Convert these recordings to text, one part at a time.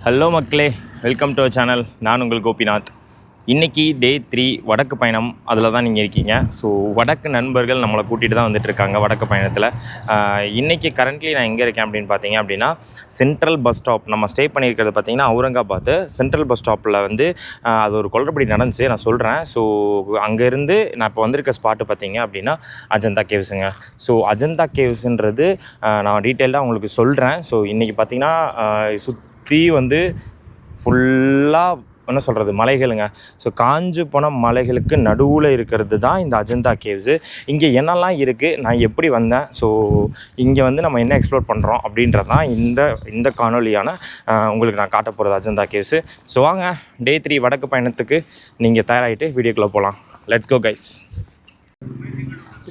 Hello மக்களே, welcome to our channel. நான் உங்கள் கோபிநாத். இன்றைக்கி டே 3 வடக்கு பயணம். அதில் தான் நீங்கள் இருக்கீங்க. ஸோ வடக்கு நண்பர்கள் நம்மளை கூட்டிகிட்டு தான் வந்துட்டுருக்காங்க வடக்கு பயணத்தில். இன்றைக்கி கரண்ட்லி நான் எங்கே இருக்கேன் அப்படின்னு பார்த்தீங்க அப்படின்னா, சென்ட்ரல் பஸ் ஸ்டாப். நம்ம ஸ்டே பண்ணியிருக்கிறது பார்த்திங்கன்னா அவுரங்காபாத். சென்ட்ரல் பஸ் ஸ்டாப்பில் வந்து அது ஒரு குளறுபடி நடந்துச்சு, நான் சொல்கிறேன். ஸோ அங்கேருந்து நான் இப்போ வந்திருக்க ஸ்பாட்டு பார்த்திங்க அப்படின்னா அஜந்தா கேவ்ஸுங்க. ஸோ அஜந்தா கேவ்ஸுன்றது நான் டீட்டெயிலாக உங்களுக்கு சொல்கிறேன். ஸோ இன்றைக்கி பார்த்திங்கன்னா சுற்றி வந்து ஃபுல்லாக என்ன சொல்கிறது, மலைகளுங்க. ஸோ காஞ்சு போன மலைகளுக்கு நடுவில் இருக்கிறது தான் இந்த அஜந்தா கேவ்ஸு. இங்கே என்னெல்லாம் இருக்குது, நான் எப்படி வந்தேன், ஸோ இங்கே வந்து நம்ம என்ன எக்ஸ்ப்ளோர் பண்ணுறோம் அப்படின்றது தான் இந்த காணொலியான உங்களுக்கு நான் காட்ட போகிறது அஜந்தா கேவ்ஸு. ஸோ வாங்க, டே 3 வடக்கு பயணத்துக்கு நீங்கள் தயாராகிட்டு வீடியோக்குள்ளே போகலாம். Let's go guys.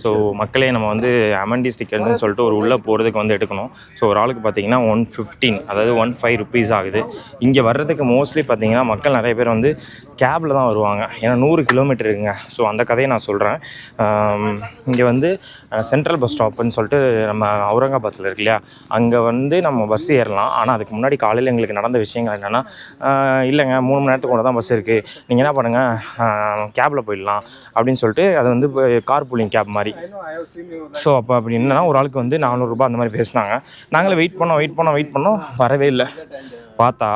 ஸோ மக்களே, நம்ம வந்து அமண்டி ஸ்டிக்கர்னு சொல்லிட்டு ஒரு உள்ளே போகிறதுக்கு வந்து எடுக்கணும். ஸோ ஒரு ஆளுக்கு பார்த்தீங்கன்னா 115, அதாவது 15 ருபீஸ் ஆகுது. இங்கே வர்றதுக்கு மோஸ்ட்லி பார்த்தீங்கன்னா மக்கள் நிறைய பேர் வந்து கேபில் தான் வருவாங்க. ஏன்னா 100 கிலோமீட்டர் இருக்குங்க. ஸோ அந்த கதையை நான் சொல்கிறேன். இங்கே வந்து சென்ட்ரல் பஸ் ஸ்டாப்புன்னு சொல்லிட்டு நம்ம அவுரங்காபாத்தில் இருக்கு இல்லையா, அங்கே வந்து நம்ம பஸ் ஏறலாம். ஆனால் அதுக்கு முன்னாடி காலையில் எங்களுக்கு நடந்த விஷயங்கள் என்னென்னா, இல்லைங்க 3 மணி நேரத்துக்கு ஒன்று தான் பஸ் இருக்குது, நீங்கள் என்ன பண்ணுங்கள் கேபில் போயிடலாம் அப்படின்னு சொல்லிட்டு, அது வந்து கார் பூலிங் கேப் மாதிரி. ஸோ அப்போ அப்படி என்னன்னா, ஒரு ஆளுக்கு வந்து 400 ரூபா அந்த மாதிரி பேசினாங்க. நாங்களே வெயிட் பண்ணோம், வரவே இல்லை. பார்த்தா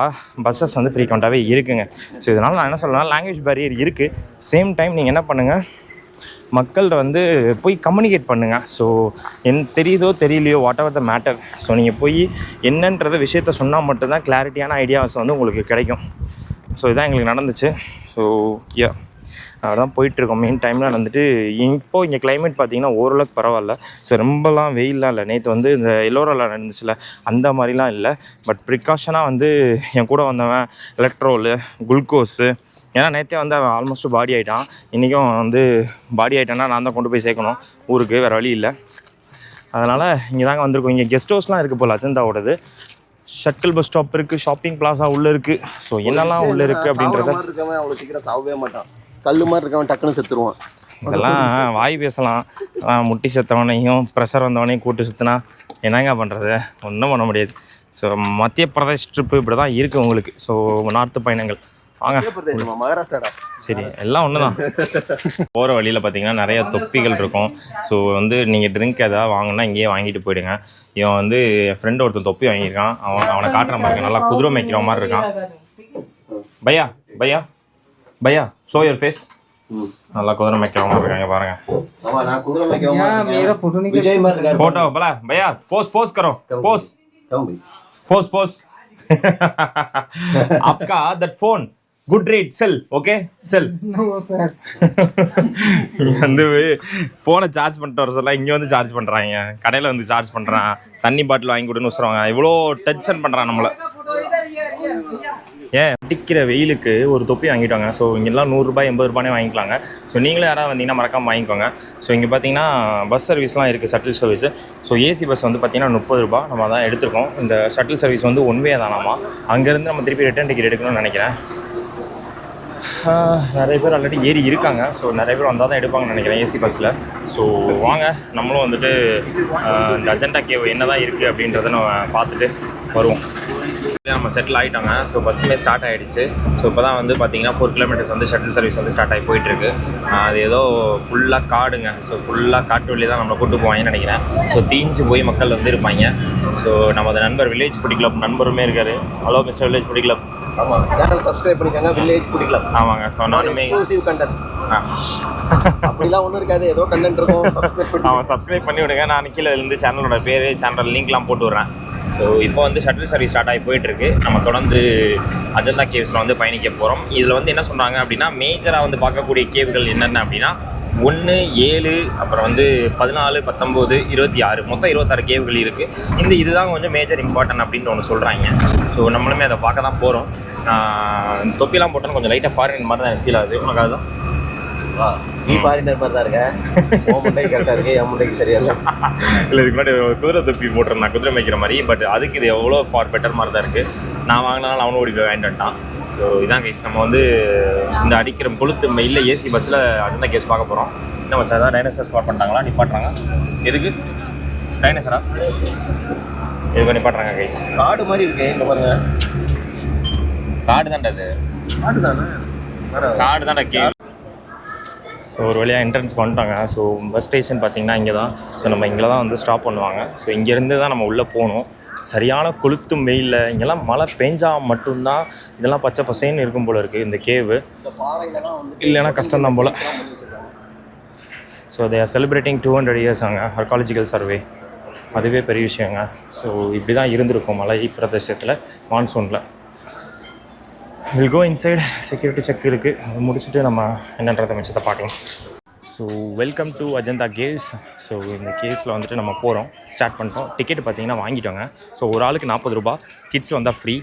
பஸ்ஸஸ் வந்து ஃப்ரீக்வெண்ட்டாகவே இருக்குங்க. ஸோ இதனால் நான் என்ன சொல்லலாம், லாங்குவேஜ் பேரியர் இருக்குது. சேம் டைம் நீங்கள் என்ன பண்ணுங்கள், மக்கள்கிட்ட வந்து போய் கம்யூனிகேட் பண்ணுங்கள். ஸோ தெரியுதோ தெரியலையோ, whatever the matter, so நீங்கள் போய் என்னன்றத விஷயத்த சொன்னால் மட்டும்தான் கிளாரிட்டியான ஐடியாஸ் வந்து உங்களுக்கு கிடைக்கும். ஸோ இதான் எங்களுக்கு நடந்துச்சு. ஸோ தான் போயிட்டுருக்கோம். மெயின் டைமில் வந்துட்டு இப்போது இங்கே கிளைமேட் பார்த்திங்கன்னா ஓரளவுக்கு பரவாயில்ல. ஸோ ரொம்பலாம் வெயிலாம் இல்லை. நேற்று வந்து இந்த எல்லோரெல்லாம் நடந்துச்சுல, அந்த மாதிரிலாம் இல்லை. பட் ப்ரிகாஷனாக வந்து என் கூட வந்தவன் எலக்ட்ரோலு, குளுக்கோஸு, ஏன்னா நேற்றே வந்து அவன் ஆல்மோஸ்ட் பாடி ஆகிட்டான். இன்றைக்கும் வந்து பாடி ஆகிட்டான்னா நான் தான் கொண்டு போய் சேர்க்கணும் ஊருக்கு, வேறு வழி இல்லை. அதனால் இங்கே தாங்க வந்திருக்கோம். இங்கே கெஸ்ட் ஹவுஸ்லாம் இருக்குது போல் அஜந்தாவோடது. ஷட்டில் பஸ் ஸ்டாப் இருக்குது, ஷாப்பிங் பிளாஸா உள்ளே இருக்குது. ஸோ என்னெல்லாம் உள்ளே இருக்குது அப்படின்றத அவ்வளோ சீக்கிரம் சாகவே மாட்டான். கல் மாதிரி இருக்கவன் டக்குன்னு செத்துருவான். இதெல்லாம் வாய் பேசலாம். முட்டி செத்தவனையும் ப்ரெஷர் வந்தவனையும் கூட்டு சுற்றினா என்னங்க பண்ணுறது, ஒன்றும் பண்ண முடியாது. ஸோ மத்திய பிரதேஷ் ட்ரிப்பு இப்படி தான் இருக்குது உங்களுக்கு. ஸோ நார்த்து பயணங்கள் வாங்க. மகாராஷ்டிரா சரி, எல்லாம் ஒன்று தான். போகிற வழியில் பார்த்தீங்கன்னா நிறைய தொப்பிகள் இருக்கும். ஸோ வந்து நீங்கள் ட்ரிங்க் எதாவது வாங்கினா இங்கேயே வாங்கிட்டு போயிடுங்க. இவன் வந்து என் ஃப்ரெண்டு ஒருத்தர் தொப்பி வாங்கியிருக்கான். அவனை காட்டுற மாதிரி இருக்கான், நல்லா குதிரை மேய்க்கிற மாதிரி இருக்கான். பையா பையா பையா ஷோ யுவர் ஃபேஸ். நல்லா குதிரை மேய்க்கிறவங்க இருக்காங்க பாருங்க. फोटो भला भैया पोज करो, पोज आपका that phone good rate sale okay sale. வந்து ஃபோனை சார்ஜ் பண்ணிட்டு வர சொல்ல இங்கே வந்து சார்ஜ் பண்ணுறாங்க. கடையில் வந்து சார்ஜ் பண்ணுறான். தண்ணி பாட்டில் வாங்கி கொடுன்னு சொல்கிறாங்க. இவ்வளோ டென்ஷன் பண்ணுறான் நம்மளை. அடிக்கிற வெயிலுக்கு ஒரு தொப்பி வாங்கிட்டாங்க. ஸோ இங்கெல்லாம் 100 ரூபாய் 80 ரூபானே வாங்கிக்கலாங்க. ஸோ நீங்களே யாராவது வந்தீங்கன்னா மறக்காமல் வாங்கிக்கோங்க. ஸோ இங்கே பார்த்தீங்கன்னா பஸ் சர்வீஸ்லாம் இருக்குது, shuttle service. So AC bus வந்து பார்த்திங்கன்னா 30 ரூபா நம்ம தான் எடுத்துருக்கோம். இந்த ஷட்டில் சர்வீஸ் வந்து ஒன் வே தானாமா. அங்கேருந்து நம்ம திருப்பி ரிட்டர்ன் டிக்கெட் எடுக்கணும்னு நினைக்கிறேன். நிறைய பேர் ஆல்ரெடி ஏறி இருக்காங்க. ஸோ நிறைய பேர் வந்தால் தான் எடுப்பாங்கன்னு நினைக்கிறேன் ஏசி பஸ்ஸில். ஸோ வாங்க, நம்மளும் வந்துட்டு இந்த அஜந்தா கேவ் என்ன தான் இருக்குது அப்படின்றத நம்ம பார்த்துட்டு வருவோம். நம்ம செட்டில் ஆகிட்டோங்க. ஸோ பஸ்ஸுமே ஸ்டார்ட் ஆகிடுச்சு. ஸோ இப்போ தான் வந்து பார்த்திங்கன்னா 4 கிலோமீட்டர்ஸ் வந்து ஷட்டில் சர்வீஸ் வந்து ஸ்டார்ட் ஆகி போயிட்டுருக்கு. அது ஏதோ ஃபுல்லாக காடுங்க. ஸோ ஃபுல்லாக காட்டு வழி தான் நம்மளை கூட்டு போவாங்கன்னு நினைக்கிறேன். ஸோ தீஞ்சு போய் மக்கள் வந்து இருப்பாங்க. ஸோ நமது நண்பர் வில்லேஜ் ஃபுட் கிளப் நண்பருமே இருக்கார். Hello mister village food club. ஆமாம், சேனல் சப்ஸ்கிரைப் பண்ணிக்கோங்க, வில்லேஜ் ஃபுட் கிளப். ஆமாங்க. ஸோ நானுமே எக்ஸ்க்ளூசிவ் கண்டென்ட் அப்படிலாம் ஒன்றும் இருக்காது, ஏதோ கண்டென்ட் இருக்கும். சப்ஸ்கிரைப் பண்ணி விடுங்க. நான் கீழே இருந்து சேனலோட பேர், சேனல் லிங்க்லாம் போட்டு விட்றேன். ஸோ இப்போ வந்து ஷட்டில் சர்வீஸ் ஸ்டார்ட் ஆகி போயிட்டுருக்கு. நம்ம தொடர்ந்து அஜந்தா கேவ்ஸில் வந்து பயணிக்க போகிறோம். இதில் வந்து என்ன சொன்னாங்க அப்படின்னா, மேஜராக வந்து பார்க்கக்கூடிய கேவ்கள் என்னென்ன அப்படின்னா 1, 7, அப்புறம் வந்து 14, 19, 26, மொத்தம் 26 கேவ்கள் இருக்குது. இதுதான் கொஞ்சம் மேஜர் இம்பார்ட்டன்ட் அப்படின்ட்டு ஒன்று சொல்கிறாங்க. ஸோ நம்மளுமே அதை பார்க்க தான் போகிறோம். தொப்பிலாம் போட்டோன்னு கொஞ்சம் லைட்டாக ஃபாரின் மாதிரி தான் எனக்கு ஃபீல் ஆகுது. உனக்காக தான் நீ ஃபாரினர் மாதிரி தான் இருக்கேன். உன் முண்டைக்கு கரெக்டாக இருக்கு, என் முண்டைக்கு சரியா இல்லை. இதுக்கு முன்னாடி குதிரை தொப்பி போட்டிருந்தான், குதிரை மேய்க்கிற மாதிரி. பட் அதுக்கு இது எவ்வளோ ஃபார் பெட்டர் மாதிரி தான் இருக்குது. நான் வாங்கினாலும் அவனும் ஓடி போய் வாங்கிட்டு வந்துட்டான். ஸோ இதான் கைஸ், நம்ம வந்து இந்த அடிக்கிற கொளுத்து இல்லை ஏசி பஸ்ஸில் அஜந்தா கேவ்ஸ் பார்க்க போகிறோம். இன்னும் வச்சா தான் டைனோசர் ஸ்பாட் பண்ணிட்டாங்களா, நிப்பாட்டுறாங்க. எதுக்கு டைனோசரா? எதுக்கு நிப்பாட்டுறாங்க கைஸ். காடு மாதிரி இருக்கு. இங்கே பாருங்க, காடு தான்டா அது, காடு தானே காடு தான்டா கேவ். ஸோ ஒரு வழியாக என்ட்ரன்ஸ் பண்ணிட்டாங்க. ஸோ பஸ் ஸ்டேஷன் பார்த்திங்கன்னா இங்கே தான். ஸோ நம்ம இங்கே தான் வந்து ஸ்டாப் பண்ணுவாங்க. ஸோ இங்கேருந்து தான் நம்ம உள்ளே போகணும். சரியான கொளுத்தும் வெயிலில் இங்கெல்லாம் மழை பெஞ்சா மட்டும்தான் இதெல்லாம் பச்சை பசேன்னு இருக்கும் போல் இருக்குது இந்த கேவு. இல்லைன்னா கஷ்டம்தான் போல். So they are celebrating 200 years அங்கே ஆர்காலஜிக்கல் சர்வே. அதுவே பெரிய விஷயங்க. ஸோ இப்படி தான் இருந்திருக்கும் மலை பிரதேசத்தில் மான்சூனில். Will go inside, security check இருக்குது, அது முடிச்சுட்டு நம்ம என்னன்றதை மிச்சத்தை பார்க்கலாம். So welcome to Ajanta caves. So இந்த கேவ்ஸில் வந்துட்டு நம்ம போகிறோம், ஸ்டார்ட் பண்ணிட்டோம். டிக்கெட் பார்த்திங்கன்னா வாங்கிட்டோங்க. ஸோ ஒரு ஆளுக்கு 40 ரூபா, கிட்ஸ் வந்தால் ஃப்ரீ.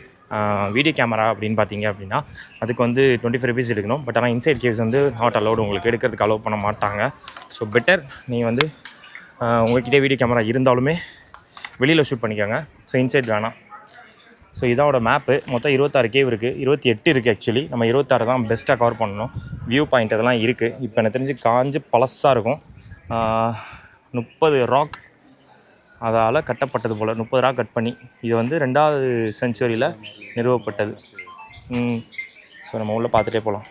வீடியோ கேமரா அப்படின்னு பார்த்தீங்க அப்படின்னா அதுக்கு வந்து 25 rupees எடுக்கணும். பட் ஆனால் இன்சைட் கேவ்ஸ் வந்து நாட் அலோடு, உங்களுக்கு எடுக்கிறதுக்கு அலோவ் பண்ண மாட்டாங்க. ஸோ பெட்டர் நீங்கள் வந்து உங்கள்கிட்ட வீடியோ கேமரா இருந்தாலுமே வெளியில் ஷூட் பண்ணிக்கோங்க. ஸோ இன்சைட் வேணாம். ஸோ இதோட மேப்பு மொத்தம் 26 கேவ் இருக்குது, 28 இருக்குது ஆக்சுவலி. நம்ம 26 தான் பெஸ்ட்டாக கவர் பண்ணணும். வியூ பாயிண்ட் அதெல்லாம் இருக்குது. இப்போ எனக்கு தெரிஞ்சு காஞ்சு பழசாக இருக்கும். 30 ராக் அதால் கட்டப்பட்டது போல், 30 ராக் கட் பண்ணி. இது வந்து 2வது செஞ்சுரியில் நிறுவப்பட்டது. ஸோ நம்ம உள்ளே பார்த்துட்டே போகலாம்.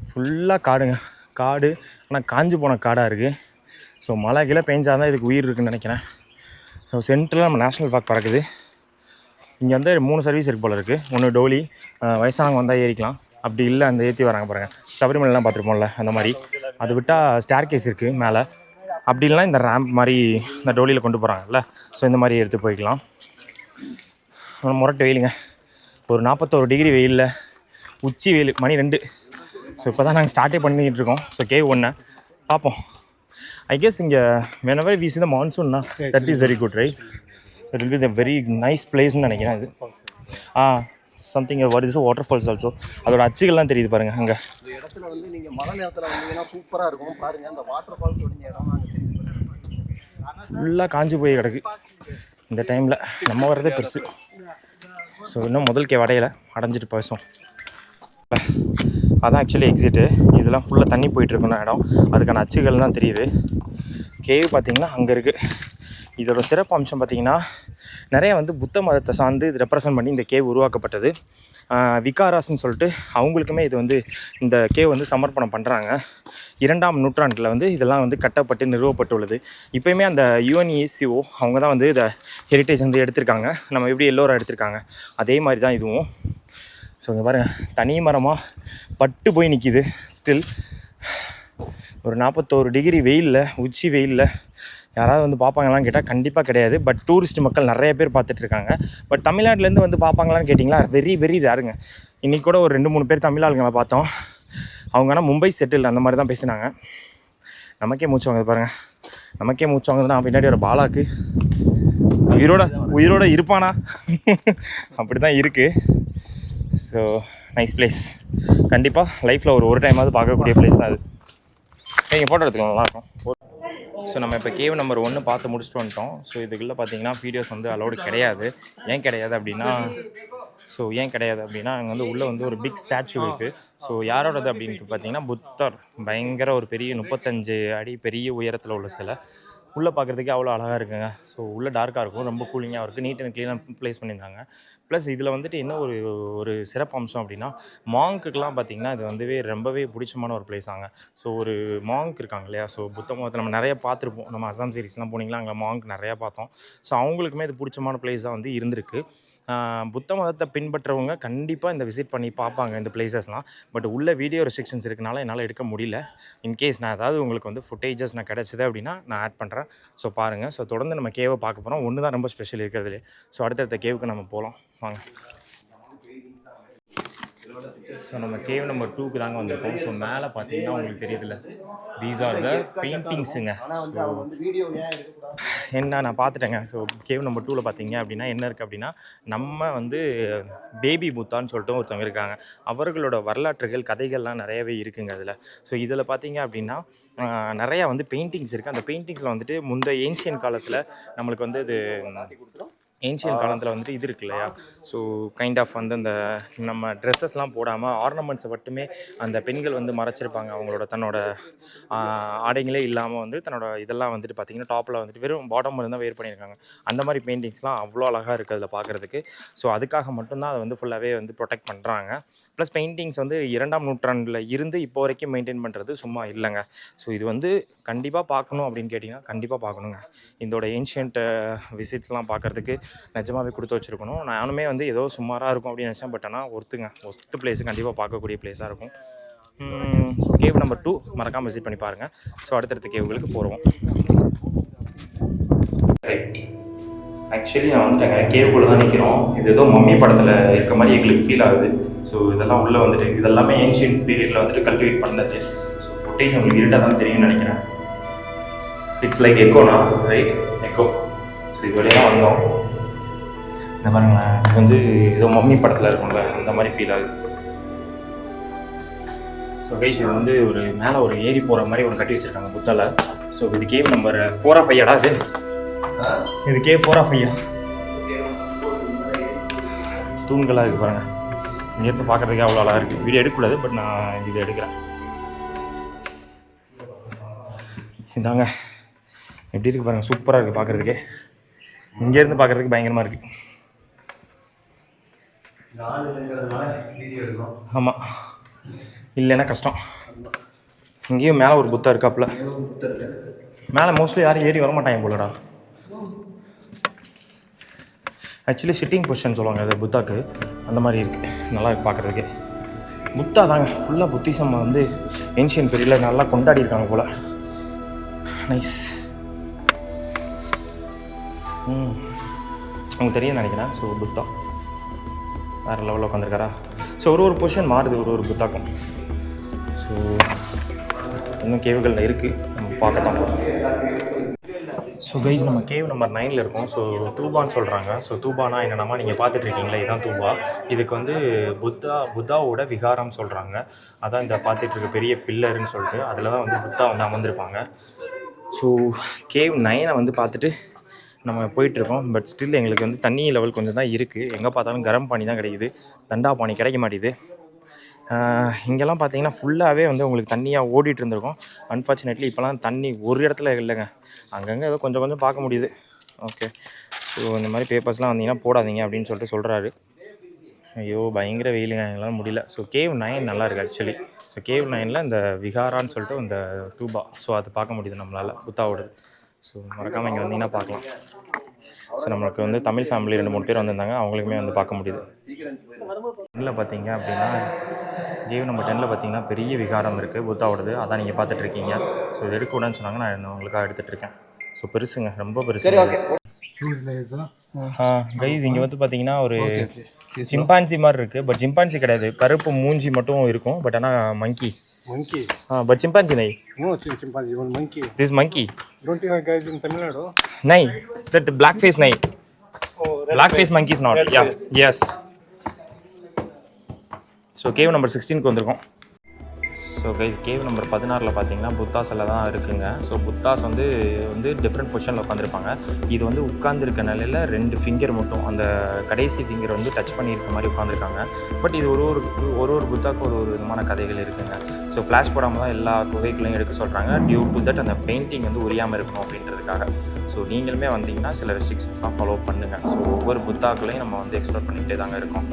ஃபுல்லாக காடுங்க, காடு. ஆனால் காஞ்சு போன காடாக இருக்குது. ஸோ மழை கீழே பெஞ்சாதான் இதுக்கு உயிர் இருக்குதுன்னு நினைக்கிறேன். ஸோ சென்டரில் நம்ம நேஷ்னல் பார்க் பறக்குது. இங்கே வந்து 3 சர்வீஸ் இருக்குது போல் இருக்குது. ஒன்று டோலி, வயசானவங்க வந்தால் ஏறிக்கலாம். அப்படி இல்லை அந்த ஏற்றி வராங்க பாருங்கள், சபரிமலைலாம் பார்த்துருப்போம்ல அந்த மாதிரி. அது விட்டால் ஸ்டேர் கேஸ் இருக்குது மேலே. அப்படி இல்லைனா இந்த ரேம்ப் மாதிரி இந்த டோலியில் கொண்டு போகிறாங்கல்ல, ஸோ இந்த மாதிரி எடுத்து போய்க்கலாம். முரட்டு வெயிலுங்க, ஒரு 41 டிகிரி வெயிலில், உச்சி வெயில், மணி 2. ஸோ இப்போ தான் நாங்கள் ஸ்டார்ட்டே பண்ணிக்கிட்டு இருக்கோம். ஸோ கேவ் 1 பார்ப்போம். ஐ கெஸ் இங்கே whenever we see the monsoon that is very good, right? It will be the very nice place ன்னு நினைக்கிறேன். இது something what is waterfalls also. அதோட அச்சுகள்லாம் தெரியுது பாருங்கள். அங்கே இந்த இடத்துல வந்து நீங்கள் மழை நேரத்தில் வந்தீங்கன்னா சூப்பராக இருக்கும் பாருங்கள். அந்த வாட்டர் ஃபால்ஸ் உடைய இடம் ஃபுல்லாக காஞ்சி போய் கிடக்கு இந்த டைமில். நம்ம வர்றதே பெருசு. ஸோ இன்னும் முதல் கேவ் அடைஞ்சிட்டு பேசும். அதான் ஆக்சுவலி எக்ஸிட்டு. இதெல்லாம் ஃபுல்லாக தண்ணி போயிட்டுருக்குன்னு இடம். அதுக்கான அச்சுகள் தான் தெரியுது. கேவ் பார்த்திங்கன்னா அங்கே இருக்குது. இதோட சிறப்பு அம்சம் பார்த்திங்கன்னா நிறைய வந்து புத்த மதத்தை சார்ந்து இது ரெப்ரசன்ட் பண்ணி இந்த கேவ் உருவாக்கப்பட்டது. விகாராஸ்ன்னு சொல்லிட்டு அவங்களுக்குமே இது வந்து இந்த கேவ் வந்து சமர்ப்பணம் பண்ணுறாங்க. 2ஆம் நூற்றாண்டில் வந்து இதெல்லாம் வந்து கட்டப்பட்டு நிறுவப்பட்டுள்ளது. இப்போயுமே அந்த UNESCO அவங்க தான் வந்து இதை ஹெரிட்டேஜ் வந்து எடுத்திருக்காங்க. நம்ம எப்படி எல்லோரும் எடுத்திருக்காங்க அதே மாதிரி தான் இதுவும். ஸோ இங்கே பாருங்கள், தனி மரமாக பட்டு போய் நிற்கிது. ஸ்டில் ஒரு 41 டிகிரி வெயிலில், உச்சி வெயிலில் யாராவது வந்து பார்ப்பாங்களான்னு கேட்டால் கண்டிப்பாக கிடையாது. பட் டூரிஸ்ட் மக்கள் நிறைய பேர் பார்த்துட்ருக்காங்க. பட் தமிழ்நாட்டிலேருந்து வந்து பார்ப்பாங்களான்னு கேட்டிங்களா, வெரி ரேருங்க. இன்றைக்கி கூட ஒரு 2-3 பேர் தமிழ் ஆளுங்களை பார்த்தோம். அவங்க ஆனால் மும்பை செட்டில் அந்த மாதிரி தான் பேசினாங்க. நமக்கே மூச்சு வாங்குது பாருங்கள். நமக்கே மூச்சு வாங்குதுன்னா பின்னாடி ஒரு பாலாக்கு உயிரோட இருப்பானா அப்படி தான் இருக்குது. So nice place. கண்டிப்பாக லைஃப்பில் ஒரு டைமாவது பார்க்கக்கூடிய பிளேஸ் தான் அது. நீங்கள் ஃபோட்டோ எடுத்துக்கலாம், நல்லாயிருக்கும். ஸோ நம்ம இப்போ கேவ் நம்பர் 1 பார்த்து முடிச்சுட்டு வந்துட்டோம். ஸோ இதுக்குள்ளே பார்த்தீங்கன்னா வீடியோஸ் வந்து அலோடு கிடையாது. ஏன் கிடையாது அப்படின்னா அங்கே வந்து உள்ளே வந்து ஒரு பிக் ஸ்டாச்சு இருக்குது. ஸோ யாரோடது அப்படின்னு பார்த்தீங்கன்னா புத்தர். பயங்கர ஒரு பெரிய 35 அடி பெரிய உயரத்தில் உள்ள சிலை. உள்ளே பார்க்குறதுக்கே அவ்வளோ அழகாக இருக்குங்க. ஸோ உள்ளே டார்க்காக இருக்கும், ரொம்ப கூலிங்காக இருக்குது, நீட் அண்ட் க்ளீனாக ப்ளேஸ் பண்ணியிருந்தாங்க. ப்ளஸ் இதில் வந்துட்டு என்ன ஒரு சிறப்பு அம்சம் அப்படின்னா மாங்க்குக்கெலாம் பார்த்திங்கன்னா இது வந்து ரொம்பவே பிடிச்சமான ஒரு பிளேஸ் ஆங்க. ஸோ ஒரு மாங்க் இருக்காங்க இல்லையா, ஸோ புத்த மதத்தில் நம்ம நிறைய பார்த்துருப்போம். நம்ம அசாம் சீரிஸ்லாம் போனீங்களா, அங்கே மாங்க் நிறையா பார்த்தோம். ஸோ அவங்களுக்குமே இது பிடிச்சமான பிளேஸ் தான் வந்து இருந்திருக்கு. புத்த மதத்தை பின்பற்றவங்க கண்டிப்பாக இந்த விசிட் பண்ணி பார்ப்பாங்க இந்த பிளேசஸ்லாம். பட் உள்ள வீடியோ ரெஸ்ட்ரிக்ஷன்ஸ் இருக்கனால என்னால் எடுக்க முடியல. இன்கேஸ் நான் ஏதாவது உங்களுக்கு வந்து ஃபுட்டேஜஸ் நான் கிடச்சிது அப்படின்னா நான் ஆட் பண்ணுறேன். ஸோ பாருங்கள். ஸோ தொடர்ந்து நம்ம கேவை பார்க்க போகிறோம். ஒன்று தான் ரொம்ப ஸ்பெஷல் இருக்கிறதுலே. ஸோ அடுத்தடுத்த கேவுக்கு நம்ம போகலாம் வாங்க. ஸோ நம்ம கேவ் நம்பர் 2க்கு தாங்க வந்திருக்கோம். ஸோ மேலே பார்த்தீங்கன்னா உங்களுக்கு தெரியுதுல்ல, தீஸ் ஆர் த பெயிண்டிங்ஸுங்க. ஸோ என்ன நான் பார்த்துட்டேங்க. ஸோ கேவ் நம்பர் 2ல் பார்த்தீங்க அப்படின்னா என்ன இருக்குது அப்படின்னா, நம்ம வந்து பேபி புத்தான்னு சொல்லிட்டு ஒருத்தவங்க இருக்காங்க. அவர்களோட வரலாற்றுகள் கதைகள்லாம் நிறையவே இருக்குங்க அதில். ஸோ இதில் பார்த்தீங்க அப்படின்னா நிறையா வந்து பெயிண்டிங்ஸ் இருக்குது. அந்த பெயிண்டிங்ஸில் வந்துட்டு முந்தைய ஏன்ஷியன் காலத்தில் நம்மளுக்கு வந்து இது ஏன்ஷியன் காலத்தில் வந்துட்டு இது இருக்கு இல்லையா, ஸோ கைண்ட் ஆஃப் வந்து அந்த நம்ம ட்ரெஸ்ஸஸ்லாம் போடாமல் ஆர்னமெண்ட்ஸை மட்டுமே அந்த பெண்கள் வந்து மறைச்சிருப்பாங்க. அவங்களோட தன்னோட ஆடைகளே இல்லாமல் வந்து தன்னோட இதெல்லாம் வந்துட்டு பார்த்திங்கன்னா டாப்பில் வந்துட்டு வெறும் பாட்டம் இருந்தால் வேர் பண்ணியிருக்காங்க. அந்த மாதிரி பெயிண்டிங்ஸ்லாம் அவ்வளோ அழகாக இருக்குது அதில் பார்க்குறதுக்கு. ஸோ அதுக்காக மட்டும்தான் அதை வந்து ஃபுல்லாகவே வந்து ப்ரொடெக்ட் பண்ணுறாங்க. ப்ளஸ் பெயிண்டிங்ஸ் வந்து 2ஆம் நூற்றாண்டில் இருந்து இப்போ வரைக்கும் மெயின்டைன் பண்ணுறது சும்மா இல்லைங்க. ஸோ இது வந்து கண்டிப்பாக பார்க்கணும் அப்படின்னு கேட்டிங்கன்னா கண்டிப்பாக பார்க்கணுங்க. இதோட ஏன்ஷியன்ட் விசிட்ஸ்லாம் பார்க்குறதுக்கு நிஜமாகவே கொடுத்து வச்சுருக்கணும். நானுமே வந்து ஏதோ சுமாராக இருக்கும் அப்படின்னு நினச்சேன். பட் ஆனால் ஒர்த்து பிளேஸு, கண்டிப்பாக பார்க்கக்கூடிய பிளேஸாக இருக்கும். ஸோ கேவ் நம்பர் 2 மறக்காமல் விசிட் பண்ணி பாருங்கள். ஸோ அடுத்தடுத்த கேவுகளுக்கு போகிறோம். ஆக்சுவலி நான் வந்துட்டேங்க, கேவுக்குள்ளே தான் நிற்கிறோம். இது ஏதோ மம்மி படத்தில் இருக்க மாதிரி எங்களுக்கு ஃபீல் ஆகுது. ஸோ இதெல்லாம் உள்ளே வந்துட்டு இதெல்லாமே ஏன்ஷியன்ட் பீரியடில் வந்துட்டு கல்டிவேட் பண்ணது. ஸோ ஃபுட்டேஜ் உங்களுக்கு இருட்டாக தான் தெரியும்னு நினைக்கிறேன். இட்ஸ் லைக் எக்கோனா, ரைட்? எக்கோ. ஸோ இது வழியாக வந்தோம். இந்த பாருங்களேன், இது வந்து ஏதோ மம்மி படத்தில் இருக்கும்ல அந்த மாதிரி ஃபீல் ஆகுது. ஸோ கைஸ், இது வந்து ஒரு மேலே ஒரு ஏறி போகிற மாதிரி ஒன்று கட்டி வச்சுருக்காங்க புத்தால. ஸோ இது கேவ் நம்பர் 4 or 5 இது கேவ் 4 or 5 தூண்களாக இருக்குது பாருங்கள். இங்கேருந்து பார்க்குறதுக்கே அவ்வளோ அழகாக இருக்குது. வீடியோ எடுக்கக்கூடாது, பட் நான் இது எடுக்கிறேன். இதாங்க எப்படி இருக்குது பாருங்கள், சூப்பராக இருக்குது பார்க்குறதுக்கே. இங்கேருந்து பார்க்குறதுக்கு பயங்கரமாக இருக்குது. ஆமாம், இல்லைன்னா கஷ்டம். இங்கேயும் மேலே ஒரு புத்தா இருக்காப்புல. மேலே மோஸ்ட்லி யாரும் ஏறி வரமாட்டாங்க போலடா. ஆக்சுவலி சிட்டிங் பொசிஷன் சொல்லுவாங்க அது புத்தாக்கு, அந்த மாதிரி இருக்குது. நல்லா இருக்குது பார்க்குறதுக்கு. புத்தா தாங்க ஃபுல்லாக புத்திசம் வந்து ஏன்ஷியன் பீரியடில் நல்லா கொண்டாடி இருக்காங்க போல். நைஸ். உங்களுக்கு தெரியும் நினைக்கிறேன். ஸோ புத்தா வேறு லெவலில் உட்காந்துருக்காரா. ஸோ ஒரு பொசிஷன் மாறுது ஒரு புத்தாக்கும். ஸோ இன்னும் கேவுகளில் இருக்குது, நம்ம பார்க்கத்தான் போகிறோம். ஸோ கைஸ், நம்ம கேவ் நம்பர் 9 இருக்கோம். ஸோ தூபான்னு சொல்கிறாங்க. ஸோ தூபானா என்னென்னா நீங்கள் பார்த்துட்ருக்கீங்களா, இதுதான் தூபா. இதுக்கு வந்து புத்தாவோட விகாரம் சொல்கிறாங்க. அதான் இந்த பார்த்துட்ருக்க பெரிய பில்லருன்னு சொல்லிட்டு அதில் தான் வந்து புத்தா வந்து அமர்ந்திருப்பாங்க. ஸோ கேவ் 9 வந்து பார்த்துட்டு நம்ம போயிட்டுருக்கோம். பட் ஸ்டில் எங்களுக்கு வந்து தண்ணி லெவல் கொஞ்சம் தான் இருக்குது. எங்கே பார்த்தாலும் கரம் பானி தான் கிடைக்குது, தண்டா பானி கிடைக்க மாட்டேது. இங்கெல்லாம் பார்த்தீங்கன்னா ஃபுல்லாகவே வந்து உங்களுக்கு தண்ணியாக ஓடிட்டு இருந்திருக்கும். அன்ஃபார்ச்சுனேட்லி இப்போலாம் தண்ணி ஒரு இடத்துல இல்லைங்க, அங்கங்கே ஏதோ கொஞ்சம் கொஞ்சம் பார்க்க முடியுது. ஓகே, ஸோ இந்த மாதிரி பேப்பர்ஸ்லாம் வந்தீங்கன்னா போடாதீங்க அப்படின்னு சொல்லிட்டு சொல்கிறாரு. ஐயோ பயங்கர வெயிலுங்க, எங்களால் முடியல. ஸோ கேவ் 9 நல்லா இருக்குது ஆக்சுவலி. ஸோ கேவ் 9 இந்த விகாரான்னு சொல்லிட்டு இந்த தூபா, ஸோ அது பார்க்க முடியுது நம்மளால், புத்தாவோடது. ஸோ மறக்காமல் இங்கே வந்தீங்கன்னா பார்க்கலாம். ஸோ நம்மளுக்கு வந்து தமிழ் ஃபேமிலி 2-3 பேர் வந்திருந்தாங்க, அவங்களுக்குமே வந்து பார்க்க முடியுது. 10 பார்த்தீங்க அப்படின்னா கேவ் நம்பர் 10 பார்த்தீங்கன்னா பெரிய விகாரம் இருக்குது புத்தாவோடது, அதான் நீங்கள் பார்த்துட்ருக்கீங்க. ஸோ இது எடுக்கக்கூடாதுன்னு சொன்னாங்க, நான் உங்களுக்காக எடுத்துகிட்ருக்கேன். ஸோ பெருசுங்க, ரொம்ப பெருசு. கைஸ், இங்கே வந்து பார்த்தீங்கன்னா ஒரு சிம்பான்சி மாதிரி இருக்குது. பட் சிம்பான்சி கிடையாது, கருப்பு மூஞ்சி மட்டும் இருக்கும். பட் ஆனால் மங்கி. But chimpanzee nahi. No, chimpanzee, one monkey. This is monkey. Don't you have guys in Tamil Nadu? Nahi, that black face nahi. Oh, Black face monkey is not. Yeah, yes. So cave number 16 க்கு வந்திருக்கோம். So guys, cave number 16 பார்த்தீங்கன்னா Buddha's எல்லாம் தான் இருக்குங்க. So Buddha's வந்து different பொசிஷனில் உட்காந்துருப்பாங்க. இது வந்து உட்காந்துருக்க நிலையில் 2 ஃபிங்கர் மட்டும், அந்த கடைசி ஃபிங்கர் வந்து டச் பண்ணியிருக்க மாதிரி உட்காந்துருக்காங்க. பட் இது ஒரு புத்தாக்கு ஒரு விதமான கதைகள் இருக்குங்க. ஸோ ஃப்ளாஷ் போடாமல் தான் எல்லா குகைகளையும் எடுக்க சொல்கிறாங்க. டியூ டு தட் அந்த பெயிண்டிங் வந்து உரியாமல் இருக்கணும் அப்படின்றதுக்காக. ஸோ நீங்களுமே வந்தீங்கன்னா சில ரெஸ்ட்ரிக்ஷன்ஸ்லாம் ஃபாலோ பண்ணுங்கள். ஸோ ஒவ்வொரு புத்தாக்களையும் நம்ம வந்து எக்ஸ்ப்ளோர் பண்ணிக்கிட்டே தாங்க இருக்கோம்.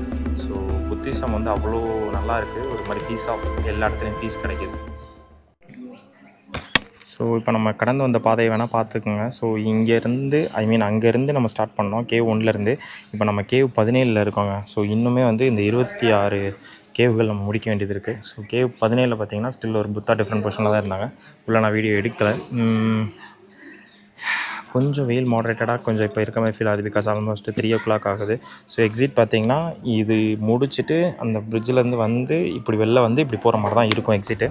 ஸோ புத்திசம் வந்து அவ்வளோ நல்லா இருக்குது, ஒரு மாதிரி பீஸ் ஆஃப் எல்லா இடத்துலையும் பீஸ் கிடைக்கிது. ஸோ இப்போ நம்ம கடந்து வந்த பாதையை வேணால் பார்த்துக்குங்க. ஸோ இங்கேருந்து அங்கேருந்து நம்ம ஸ்டார்ட் பண்ணோம் கேவ் 1லேருந்து. இப்போ நம்ம கேவ் 17 இருக்கோங்க. ஸோ இன்னுமே வந்து இந்த 26 கேவுகள் நம்ம முடிக்க வேண்டியது இருக்குது. ஸோ கேவ் 17 பார்த்தீங்கன்னா ஸ்டில் ஒரு புத்தா டிஃப்ரெண்ட் பொசிஷனில் தான் இருந்தாங்க. உள்ள நான் வீடியோ எடுக்கலை. கொஞ்சம் வெயில் மாடரேட்டடாக கொஞ்சம் இப்போ இருக்க மாதிரி ஃபீல் ஆகுது. பிகாஸ் ஆல்மோஸ்ட் 3 o'clock ஆகுது. ஸோ எக்ஸிட் பார்த்திங்கன்னா இது முடிச்சுட்டு அந்த பிரிட்ஜிலேருந்து வந்து இப்படி வெளில வந்து இப்படி போகிற மாதிரி தான் இருக்கும் எக்ஸிட்டு.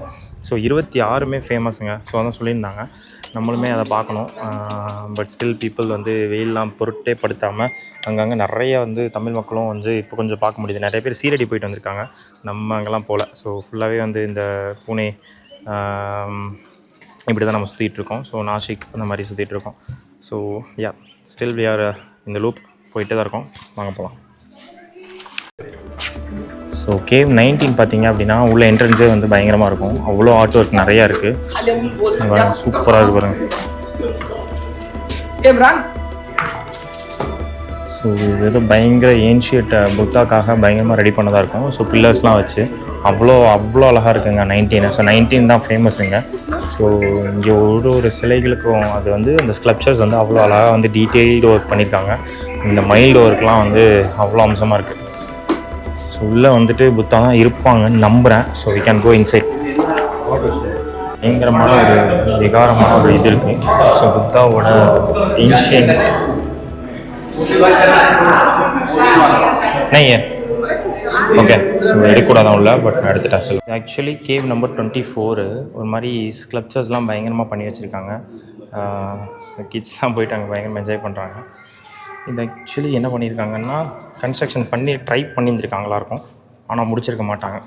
ஸோ 26மே ஃபேமஸுங்க. ஸோ அதான் சொல்லியிருந்தாங்க, நம்மளுமே அதை பார்க்கணும். பட் ஸ்டில் பீப்புள் வந்து வெயிலெலாம் பொருட்டே படுத்தாமல் அங்கங்கே நிறைய வந்து தமிழ் மக்களும் வந்து இப்போ கொஞ்சம் பார்க்க முடியுது. நிறைய பேர் சீரடி போயிட்டு வந்திருக்காங்க, நம்ம அங்கெல்லாம் போகல. ஸோ ஃபுல்லாகவே வந்து இந்த புனே இப்படி தான் நம்ம சுற்றிட்டுருக்கோம். ஸோ நாசிக் அந்த மாதிரி சுற்றிட்டுருக்கோம். So yeah, still we are இந்த லூப். போயிட்டு தான் இருக்கோம், வாங்க போகலாம். ஸோ கேவ் 19 பார்த்தீங்க அப்படின்னா உள்ள என்ட்ரன்ஸே வந்து பயங்கரமாக இருக்கும். அவ்வளோ ஆர்ட் ஒர்க் நிறையா இருக்குது. சூப்பராக இருக்கு பாருங்க. ஸோ இது ஏதோ பயங்கர ஏன்ஷியட் புத்தாக்காக பயங்கரமாக ரெடி பண்ணதாக இருக்கும். ஸோ பில்லர்ஸ்லாம் வச்சு அவ்வளோ அழகாக இருக்குங்க 19. ஸோ 19 தான் ஃபேமஸுங்க. ஸோ இங்கே ஒரு சிலைகளுக்கும் அது வந்து அந்த ஸ்கல்ப்சர்ஸ் வந்து அவ்வளோ அழகாக வந்து டீட்டெயில்டு ஒர்க் பண்ணியிருக்காங்க. இந்த மைல்டு ஒர்க்லாம் வந்து அவ்வளோ அம்சமாக இருக்குது. ஸோ உள்ளே வந்துட்டு புத்தா தான் இருப்பாங்கன்னு நம்புகிறேன். So we can go inside. பயங்கரமான ஒரு விகாரமான ஒரு இது இருக்குது. ஸோ புத்தாவோட ஏன்ஷியன்ட் நையே ஓகே. ஸோ எடுக்கூடாதான் உள்ள, பட் நான் எடுத்துட்டேன். சொல்லு ஆக்சுவலி கேவ் நம்பர் 24 ஒரு மாதிரி ஸ்கல்ப்சர்ஸ்லாம் பயங்கரமாக பண்ணி வச்சுருக்காங்க. கிட்ஸ்லாம் போயிட்டு அங்கே பயங்கரமாக என்ஜாய் பண்ணுறாங்க. இது ஆக்சுவலி என்ன பண்ணியிருக்காங்கன்னா கன்ஸ்ட்ரக்ஷன் பண்ணி ட்ரை பண்ணியிருந்துருக்காங்களா இருக்கும், ஆனால் முடிச்சிருக்க மாட்டாங்க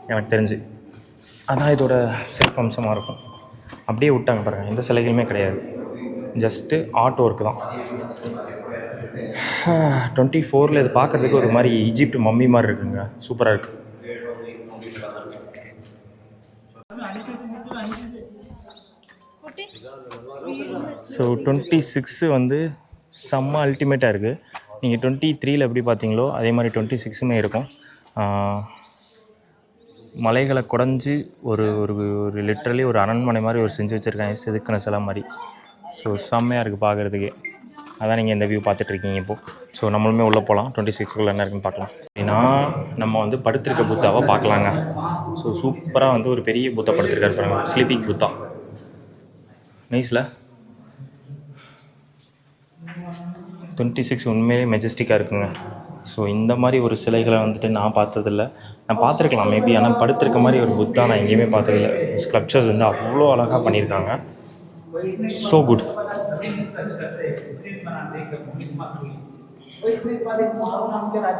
எனக்கு தெரிஞ்சு. அதான் இதோட சிறப்பம்சமாக இருக்கும். அப்படியே விட்டாங்க பாருங்கள், எந்த சிலைகளுமே கிடையாது, ஜஸ்ட்டு ஆர்ட் ஒர்க்கு தான். 24 இது பார்க்குறதுக்கு ஒரு மாதிரி ஈஜிப்ட் மம்மி மாதிரி இருக்குங்க, சூப்பராக இருக்குது. ஸோ 26 வந்து செம்ம அல்டிமேட்டாக இருக்குது. நீங்கள் 23 எப்படி பார்த்தீங்களோ அதே மாதிரி 26மே இருக்கும். மலைகளை குடஞ்சி ஒரு ஒரு ஒரு லிட்ரலி ஒரு அரண்மனை மாதிரி ஒரு செஞ்சு வச்சுருக்காங்க, செதுக்கின சிலை மாதிரி. ஸோ செம்மையாக இருக்குது பார்க்குறதுக்கு. அதான் நீங்கள் இந்த வியூ பார்த்துட்ருக்கீங்க இப்போது. ஸோ நம்மளுமே உள்ளே போகலாம், 26க்குள்ளே என்ன இருக்குன்னு பார்க்கலாம். அப்படின்னா நம்ம வந்து படுத்திருக்க புத்தாவை பார்க்கலாங்க. ஸோ சூப்பராக வந்து ஒரு பெரிய புத்தா படுத்திருக்காரு பாருங்க, ஸ்லீப்பிங் புத்தா. நைஸில் 26 உண்மையிலே மெஜஸ்டிக்காக இருக்குங்க. ஸோ இந்த மாதிரி ஒரு சிலைகளை வந்துட்டு நான் பார்த்ததில்ல. நான் பார்த்துருக்கலாம் மேபி, ஆனால் படுத்திருக்க மாதிரி ஒரு புத்தா நான் எங்கேயுமே பார்த்ததில்ல. ஸ்கல்ப்சர்ஸ் வந்து அவ்வளோ அழகாக பண்ணியிருக்காங்க. So good.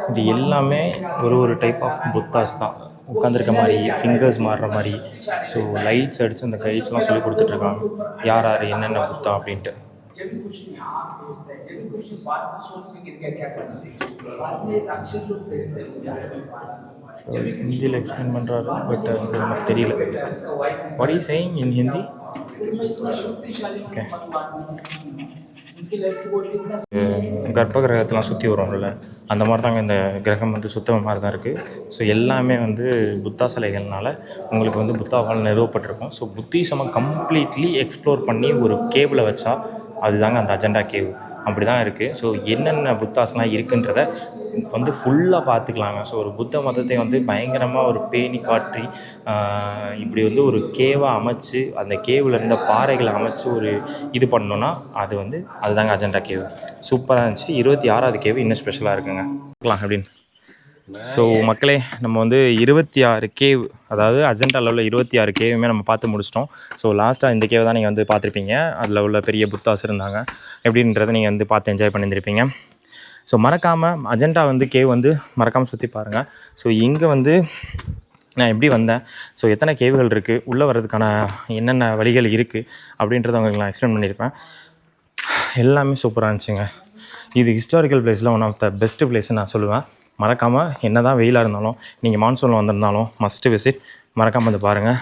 இது எல்லாமே ஒரு டைப் ஆஃப் புத்தாஸ் தான். உட்காந்துருக்க மாதிரி, ஃபிங்கர்ஸ் மாறுற மாதிரி. ஸோ லைட்ஸ் அடித்து அந்த கைட்ஸ்லாம் சொல்லி கொடுத்துட்ருக்காங்க யார் யார் என்னென்ன புத்தா அப்படின்ட்டு. ஸோ ஹிந்தியில் எக்ஸ்பிளைன் பண்ணுறாரு, பட் அது நமக்கு தெரியல. What is saying in Hindi? Okay. கர்ப்ப கிரகத்தெலாம் சுற்றி வரும்ல, அந்த மாதிரி தாங்க இந்த கிரகம் வந்து சுத்தம் மாதிரி தான் இருக்குது. ஸோ எல்லாமே வந்து புத்தா சிலைகள்னால உங்களுக்கு வந்து புத்தாவால் நிறுவப்பட்டிருக்கும். ஸோ புத்திசமாக கம்ப்ளீட்லி எக்ஸ்ப்ளோர் பண்ணி ஒரு கேவில் வச்சா அதுதாங்க அந்த அஜெண்டா கேவ். அப்படி தான் இருக்குது. ஸோ என்னென்ன புத்தாஸ்லாம் இருக்குன்றத வந்து ஃபுல்லாக பார்த்துக்கலாங்க. ஸோ ஒரு புத்த மதத்தை வந்து பயங்கரமாக ஒரு பேணி காற்றி இப்படி வந்து ஒரு கேவாக அமைச்சு அந்த கேவில் இருந்த பாறைகளை அமைச்சு ஒரு இது பண்ணோன்னா அதுதாங்க அஜெண்டா கேவ். சூப்பராக இருந்துச்சு. 26வது கேவ் இன்னும் ஸ்பெஷலாக இருக்குங்க, பார்க்கலாம் அப்படின்னு. ஸோ மக்களே, நம்ம வந்து 26 கேவ், அதாவது அஜெண்டா லெவலில் 26 கேவுமே நம்ம பார்த்து முடிச்சிட்டோம். ஸோ லாஸ்ட்டாக இந்த கேவ் தான் நீங்கள் வந்து பார்த்துருப்பீங்க. அதில் உள்ள பெரிய புத்தாஸ் இருந்தாங்க எப்படின்றத நீங்கள் வந்து பார்த்து என்ஜாய் பண்ணியிருப்பீங்க. ஸோ மறக்காமல் அஜெண்டா வந்து கேவ் வந்து மறக்காமல் சுற்றி பாருங்கள். ஸோ இங்கே வந்து நான் எப்படி வந்தேன், ஸோ எத்தனை கேவுகள் இருக்குது, உள்ளே வர்றதுக்கான என்னென்ன வழிகள் இருக்குது அப்படின்றத உங்களுக்கு நான் எக்ஸ்பிளைன் பண்ணியிருப்பேன். எல்லாமே சூப்பராக இருந்துச்சுங்க. இது ஹிஸ்டாரிக்கல் பிளேஸில் ஒன் ஆஃப் த பெஸ்ட்டு பிளேஸ்ன்னு நான் சொல்லுவேன். மறக்காமல் என்ன தான் வெயிலாக இருந்தாலும், நீங்கள் மான்சூனில் வந்திருந்தாலும் மஸ்ட்டு விசிட், மறக்காமல் வந்து பாருங்கள்.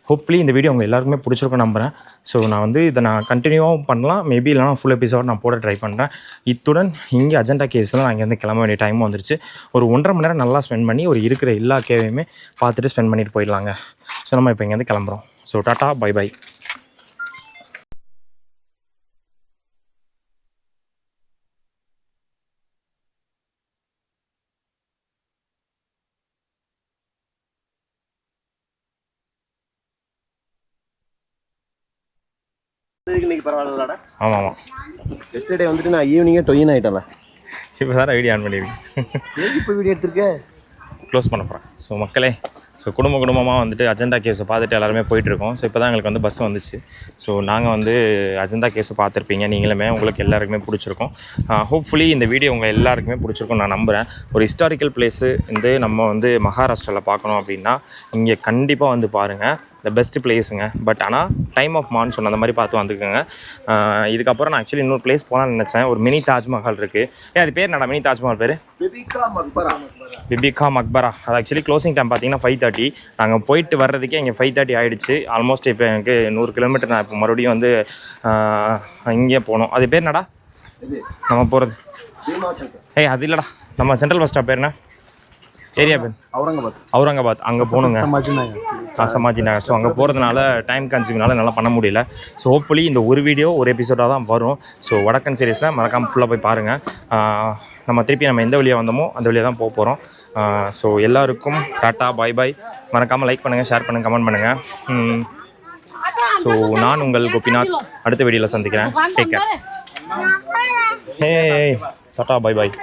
ஹோப்ஃபுல்லி இந்த வீடியோ உங்கள் எல்லாருக்குமே பிடிச்சிருக்கும் நம்புகிறேன். ஸோ நான் வந்து இதை நான் கண்டினியூவாகவும் பண்ணலாம், மேபி இல்லைனா ஃபுல் எபிசோட் நான் போட ட்ரை பண்ணுறேன். இத்துடன் இங்கே அஜெண்டா கேஸில் நான் இங்கேருந்து கிளம்ப வேண்டிய டைமும் வந்துருச்சு. ஒரு 1.5 மணி நேரம் நல்லா ஸ்பெண்ட் பண்ணி ஒரு இருக்கிற எல்லா கேவையுமே பார்த்துட்டு ஸ்பெண்ட் பண்ணிட்டு போயிடலாங்க. ஸோ நம்ம இப்போ இங்கேருந்து கிளம்புறோம். ஸோ டாட்டா, பை பை. இன்னைக்கு பரவாயில்லடா. ஆமாம் ஆமாம். எஸ்டர்டே வந்துட்டு நான் ஈவினிங்கே டொயின் ஆகிட்டேன். இப்போ தான் வீடியோ ஆன் பண்ணியிருக்கேன். இப்போ வீடியோ எடுத்திருக்கேன், க்ளோஸ் பண்ண போகிறேன். ஸோ மக்களே, ஸோ குடும்பமாக வந்துட்டு அஜெண்டா கேஸை பார்த்துட்டு எல்லாருமே போயிட்டுருக்கோம். ஸோ இப்போ தான் எங்களுக்கு வந்து பஸ் வந்துச்சு. ஸோ நாங்கள் வந்து அஜெண்டா கேஸை பார்த்துருப்பீங்க நீங்களுமே, உங்களுக்கு எல்லாருக்குமே பிடிச்சிருக்கும். ஹோப்ஃபுல்லி இந்த வீடியோ உங்கள் எல்லாருக்குமே பிடிச்சிருக்கும் நான் நம்புகிறேன். ஒரு ஹிஸ்டாரிக்கல் பிளேஸு வந்து நம்ம வந்து மகாராஷ்டிராவில் பார்க்கணும் அப்படின்னா இங்கே கண்டிப்பாக வந்து பாருங்கள். த பெஸ்ட் பிளேஸுங்க. பட் ஆனால் டைம் ஆஃப் மான்சூன் அந்த மாதிரி பார்த்து வந்துக்கோங்க. இதுக்கப்புறம் நான் ஆக்சுவலி இன்னொரு பிளேஸ் போகலான்னு நினச்சேன். ஒரு மினி தாஜ்மஹால் இருக்குது. அது பேர் என்னடா மினி தாஜ்மஹால் பேர்? பிபிகா மக்பரா. அது ஆக்சுவலி க்ளோசிங் டைம் பார்த்தீங்கன்னா 5:30. நாங்கள் போயிட்டு வர்றதுக்கே இங்கே 5:30 ஆகிடுச்சு. ஆல்மோஸ்ட் இப்போ எனக்கு 100 கிலோமீட்டர் நான் இப்போ மறுபடியும் வந்து இங்கே போகணும். அது பேர் என்னடா நம்ம போகிறது? அது இல்லைடா, நம்ம சென்ட்ரல் பஸ் ஸ்டாப் பேர் என்ன ஏரியா பேர்? அவுரங்காபாத். அங்கே போகணுங்க, சமாஜி நகர். ஸோ அங்கே போகிறதுனால டைம் கன்சியூம்னால நல்லா பண்ண முடியல. ஸோ ஹோப்ஃபுல்லி இந்த ஒரு வீடியோ ஒரு எபிசோடாக தான் வரும். ஸோ வடக்கன் சீரிஸில் மறக்காமல் ஃபுல்லாக போய் பாருங்கள். நம்ம திருப்பி நம்ம எந்த வழியாக வந்தோமோ அந்த வழியாக தான் போக போகிறோம். ஸோ எல்லாருக்கும் டாட்டா பாய் பாய். மறக்காமல் லைக் பண்ணுங்கள், ஷேர் பண்ணுங்கள், கமெண்ட் பண்ணுங்கள். ஸோ நான் உங்கள் கோபிநாத். அடுத்த வீடியோவில் சந்திக்கிறேன். Take care. டாட்டா பாய் பாய்.